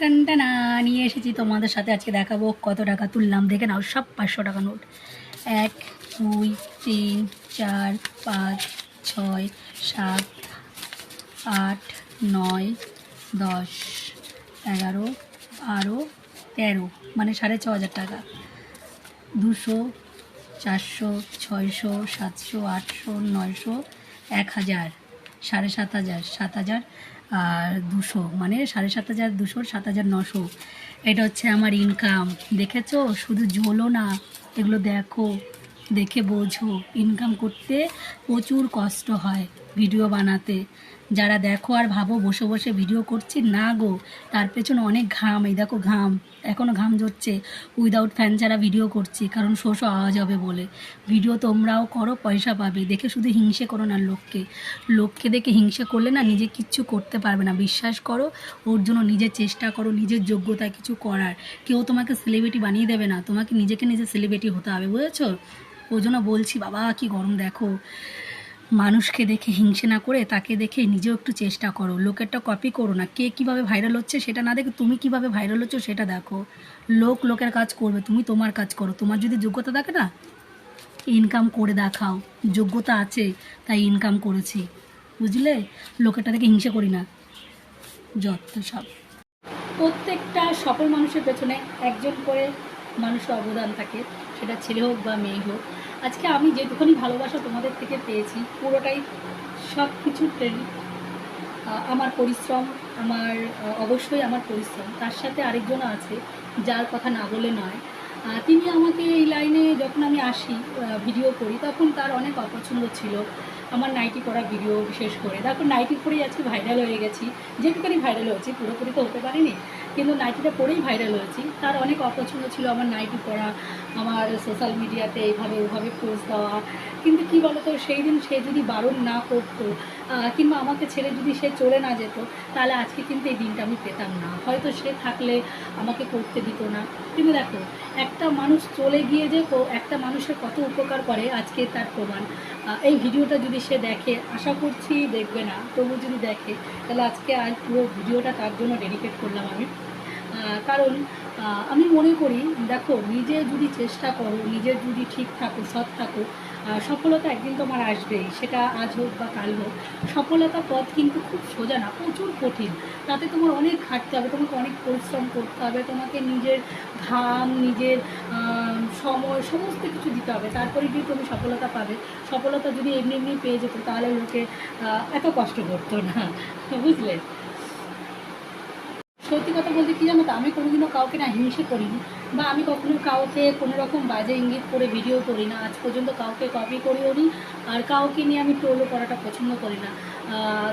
টানটানা নিয়ে এসেছি তোমাদের সাথে। আজকে দেখাবো কত টাকা তুললাম। দেখে নাও, সব 500 টাকা নোট। 1 2 3 4 5 6 7 8 9 10 11 12 13, মানে 6500 টাকা। 200 400 600 700 800 900 1000 7500 7000 আর 200, মানে 7500 200 7900। এটা হচ্ছে আমার ইনকাম। দেখেছো, শুধু ঝোলো না, এগুলো দেখো, দেখে বোঝো। ইনকাম করতে প্রচুর কষ্ট হয়, ভিডিও বানাতে। যারা দেখো আর ভাবো বসে বসে ভিডিও করছি, না গো, তার পেছনে অনেক ঘাম। এই দেখো ঘাম, এখনও ঘাম ঝরছে। উইদাউট ফ্যান ছাড়া ভিডিও করছি, কারণ শো আওয়াজ হবে বলে। ভিডিও তোমরাও করো, পয়সা পাবে। দেখে শুধু হিংসে করো না লোককে। লোককে দেখে হিংসে করলে না, নিজে কিচ্ছু করতে পারবে না। বিশ্বাস করো, ওর জন্য নিজের চেষ্টা করো, নিজের যোগ্যতায় কিছু করার। কেউ তোমাকে সেলিব্রিটি বানিয়ে দেবে না, তোমাকে নিজেকে নিজে সেলিব্রিটি হতে হবে, বুঝেছো? ওই জন্য বলছি, বাবা কি গরম দেখো। মানুষকে দেখে হিংসে না করে তাকে দেখে নিজেও একটু চেষ্টা করো। লোকেরটা কপি করো না। কে কীভাবে ভাইরাল হচ্ছে সেটা না দেখে তুমি কিভাবে ভাইরাল হচ্ছ সেটা দেখো। লোক লোকের কাজ করবে, তুমি তোমার কাজ করো। তোমার যদি যোগ্যতা থাকে না, ইনকাম করে দেখাও। যোগ্যতা আছে তাই ইনকাম করেছি, বুঝলে? লোকেরটা দেখে হিংসে করি না, যত সব। প্রত্যেকটা সফল মানুষের পেছনে একজন করে মানুষের অবদান থাকে, সেটা ছেলে হোক বা মেয়ে হোক। আজকে আমি যেটুখানি ভালোবাসা তোমাদের থেকে পেয়েছি, পুরোটাই সব কিছু আমার পরিশ্রম। আমার অবশ্যই আমার পরিশ্রম, তার সাথে আরেকজন আছে যার কথা না বলে নয়। তিনি আমাকে এই লাইনে যখন আমি আসি, ভিডিও করি, তখন তার অনেক অপছন্দ ছিল আমার নাইটি পরা ভিডিও। বিশেষ করে দেখো, নাইটি পরেই আজকে ভাইরাল হয়ে গেছি। যেটুখানি ভাইরাল হয়েছি, পুরোপুরি তো হতে পারিনি, কিন্তু নাইটিটা পরেই ভাইরাল হয়েছি। তার অনেক অপছন্দ ছিল আমার নাইটি পরা, আমার সোশ্যাল মিডিয়াতে এইভাবে ওভাবে পোস্ট দেওয়া। কিন্তু কী বলতো, সেই দিন সে যদি বারণ না করতো, কিংবা আমাকে ছেড়ে যদি সে চলে না যেত, তাহলে আজকে কিন্তু এই দিনটা আমি পেতাম না। হয়তো সে থাকলে আমাকে করতে দিত না। কিন্তু দেখো, একটা মানুষ চলে গিয়ে যে একটা মানুষের কত উপকার করে, আজকে তার প্রমাণ। এই ভিডিওটা যদি সে দেখে, আশা করছি দেখবে না, তবু যদি দেখে, তাহলে আজকে আর পুরো ভিডিওটা তার জন্য ডেডিকেট করলাম আমি। কারণ আমি মনে করি, দেখো, নিজে যদি চেষ্টা করো, নিজের যদি ঠিক থাকো, সৎ থাকো, সফলতা একদিন তোমার আসবেই। সেটা আজ হোক বা কাল হোক। সফলতার পথ কিন্তু খুব সোজা না, প্রচুর কঠিন। তাতে তোমার অনেক খাটতে হবে, তোমাকে অনেক পরিশ্রম করতে হবে, তোমাকে নিজের ঘাম, নিজের সময়, সমস্ত কিছু দিতে হবে। তারপরে গিয়ে তুমি সফলতা পাবে। সফলতা যদি এমনি এমনি পেয়ে যেত, তাহলে লোকে এত কষ্ট করতো না, বুঝলে? সত্যি কথা বলতে কী জানো তো, আমি কোনোদিনও কাউকে না হিংসে করিনি, বা আমি কখনো কাউকে কোনো রকম বাজে ইঙ্গিত করে ভিডিও করি না। আজ পর্যন্ত কাউকে কপি করিও নি, আর কাউকে নিয়ে আমি ট্রোলও করাটা পছন্দ করি না।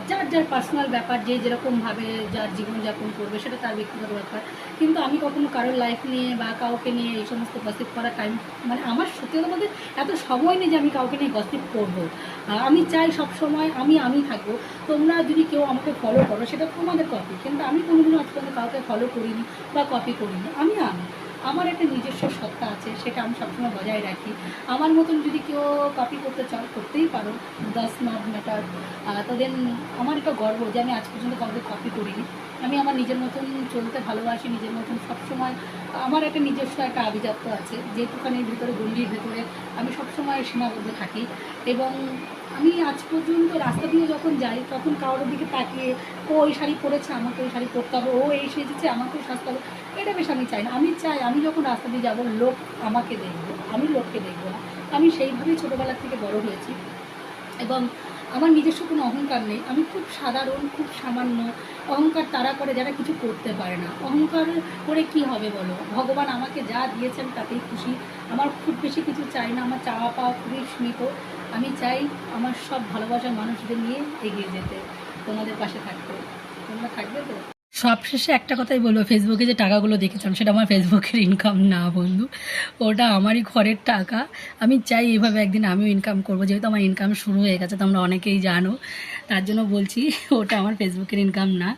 যার যার পার্সোনাল ব্যাপার, যে যেরকমভাবে যার জীবনযাপন করবে সেটা তার ব্যক্তিগত ব্যাপার। কিন্তু আমি কখনো কারোর লাইফ নিয়ে বা কাউকে নিয়ে এই সমস্ত গসিপ করার টাইম, মানে আমার সত্যি কথা বলতে এত সময় নেই যে আমি কাউকে নিয়ে গসিপ করবো। আমি চাই সব সময় আমি থাকবো। তোমরা যদি কেউ আমাকে ফলো করো, সেটা তোমাদের কপি, কিন্তু আমি কোনোদিনও আজ পর্যন্ত কাউকে ফলো করিনি বা কপি করিনি। আমি আমার একটা নিজস্ব সত্তা আছে, সেটা আমি সবসময় বজায় রাখি। আমার মতন যদি কেউ কপি করতে চাও, করতেই পারো, দাস নট ম্যাটার। তো দেন আমার একটা গর্ব যে আমি আজ পর্যন্ত কাউকে কপি করিনি। আমি আমার নিজের মতন চলতে ভালোবাসি, নিজের মতন সবসময়। আমার একটা নিজস্ব একটা আভিজাত্য আছে, যেটুখানির ভিতরে গণ্ডির ভেতরে আমি সবসময় সীমাবদ্ধ থাকি। এবং আমি আজ পর্যন্ত রাস্তা দিয়ে যখন যাই, তখন কারোর দিকে তাকিয়ে, ও এই শাড়ি পরেছে, আমাকে ওই শাড়ি পরতে হবে, ও এই সেজেছে, আমাকেও সাজতে হবে, এটা বেশ আমি চাই না। আমি চাই, আমি যখন রাস্তা দিয়ে যাবো, লোক আমাকে দেখবো, আমি লোককে দেখবো না। আমি সেইভাবেই ছোটোবেলা থেকে বড় হয়েছি। এবং আমার নিজস্ব কোনো অহংকার নেই। আমি খুব সাধারণ, খুব সামান্য। অহংকার তারা করে যারা কিছু করতে পারে না। অহংকার করে কি হবে বলো? ভগবান আমাকে যা দিয়েছেন তাতেই খুশি। আমার খুব বেশি কিছু চাই না। আমার চাওয়া পাওয়া খুবই সীমিত। আমি চাই আমার সব ভালোবাসার মানুষদের নিয়ে এগিয়ে যেতে, তোমাদের পাশে থাকতে। তোমরা থাকবে তো? সবশেষে একটা কথাই বলবো, ফেসবুকে যে টাকাগুলো দেখেছিলাম, সেটা আমার ফেসবুকের ইনকাম না বন্ধু, ওটা আমারই ঘরের টাকা। আমি চাই এভাবে একদিন আমিও ইনকাম করবো, যেহেতু আমার ইনকাম শুরু হয়ে গেছে, তোমরা অনেকেই জানো, তার জন্য বলছি ওটা আমার ফেসবুকের ইনকাম না।